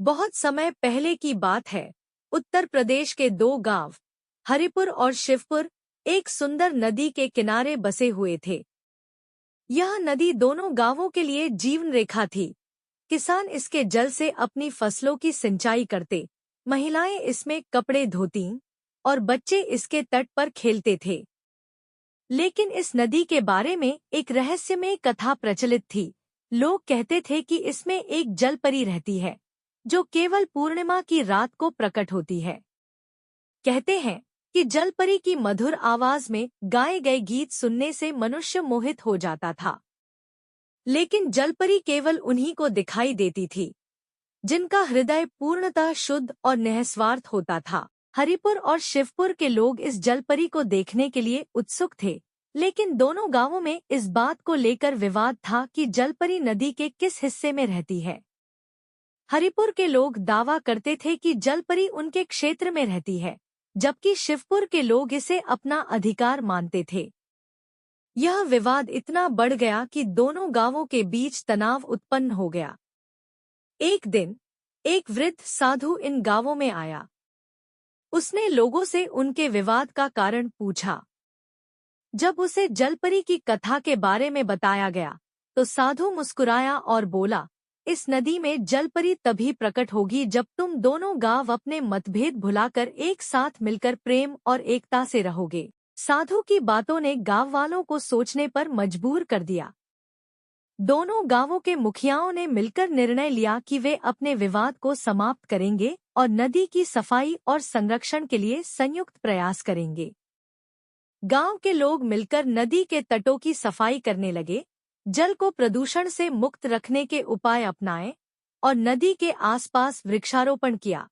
बहुत समय पहले की बात है। उत्तर प्रदेश के दो गांव हरिपुर और शिवपुर एक सुंदर नदी के किनारे बसे हुए थे। यह नदी दोनों गांवों के लिए जीवन रेखा थी। किसान इसके जल से अपनी फसलों की सिंचाई करते, महिलाएं इसमें कपड़े धोतीं और बच्चे इसके तट पर खेलते थे। लेकिन इस नदी के बारे में एक रहस्यमय कथा प्रचलित थी। लोग कहते थे कि इसमें एक जलपरी रहती है जो केवल पूर्णिमा की रात को प्रकट होती है। कहते हैं कि जलपरी की मधुर आवाज में गाए गए गीत सुनने से मनुष्य मोहित हो जाता था। लेकिन जलपरी केवल उन्हीं को दिखाई देती थी जिनका हृदय पूर्णतः शुद्ध और निस्वार्थ होता था। हरिपुर और शिवपुर के लोग इस जलपरी को देखने के लिए उत्सुक थे, लेकिन दोनों गांवों में इस बात को लेकर विवाद था कि जलपरी नदी के किस हिस्से में रहती है। हरिपुर के लोग दावा करते थे कि जलपरी उनके क्षेत्र में रहती है, जबकि शिवपुर के लोग इसे अपना अधिकार मानते थे। यह विवाद इतना बढ़ गया कि दोनों गांवों के बीच तनाव उत्पन्न हो गया। एक दिन एक वृद्ध साधु इन गांवों में आया। उसने लोगों से उनके विवाद का कारण पूछा। जब उसे जलपरी की कथा के बारे में बताया गया तो साधु मुस्कुराया और बोला, इस नदी में जलपरी तभी प्रकट होगी जब तुम दोनों गांव अपने मतभेद भुलाकर एक साथ मिलकर प्रेम और एकता से रहोगे। साधु की बातों ने गांव वालों को सोचने पर मजबूर कर दिया। दोनों गांवों के मुखियाओं ने मिलकर निर्णय लिया कि वे अपने विवाद को समाप्त करेंगे और नदी की सफाई और संरक्षण के लिए संयुक्त प्रयास करेंगे। गांव के लोग मिलकर नदी के तटों की सफाई करने लगे, जल को प्रदूषण से मुक्त रखने के उपाय अपनाए और नदी के आसपास वृक्षारोपण किया।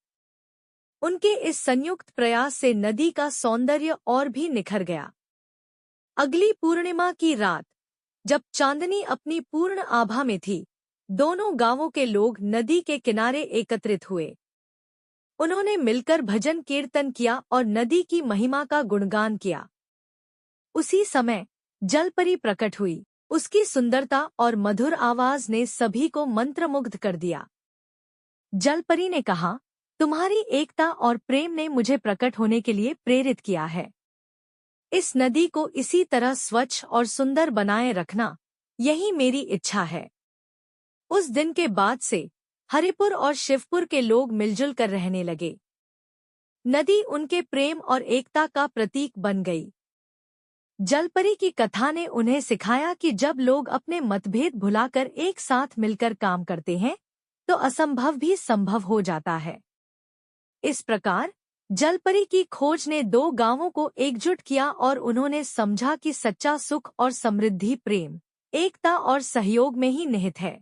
उनके इस संयुक्त प्रयास से नदी का सौंदर्य और भी निखर गया। अगली पूर्णिमा की रात, जब चांदनी अपनी पूर्ण आभा में थी, दोनों गांवों के लोग नदी के किनारे एकत्रित हुए। उन्होंने मिलकर भजन कीर्तन किया और नदी की महिमा का गुणगान किया। उसी समय जलपरी प्रकट हुई। उसकी सुंदरता और मधुर आवाज ने सभी को मंत्रमुग्ध कर दिया। जलपरी ने कहा, तुम्हारी एकता और प्रेम ने मुझे प्रकट होने के लिए प्रेरित किया है। इस नदी को इसी तरह स्वच्छ और सुंदर बनाए रखना, यही मेरी इच्छा है। उस दिन के बाद से हरिपुर और शिवपुर के लोग मिलजुल कर रहने लगे। नदी उनके प्रेम और एकता का प्रतीक बन गई। जलपरी की कथा ने उन्हें सिखाया कि जब लोग अपने मतभेद भुलाकर एक साथ मिलकर काम करते हैं तो असंभव भी संभव हो जाता है। इस प्रकार जलपरी की खोज ने दो गांवों को एकजुट किया और उन्होंने समझा कि सच्चा सुख और समृद्धि प्रेम, एकता और सहयोग में ही निहित है।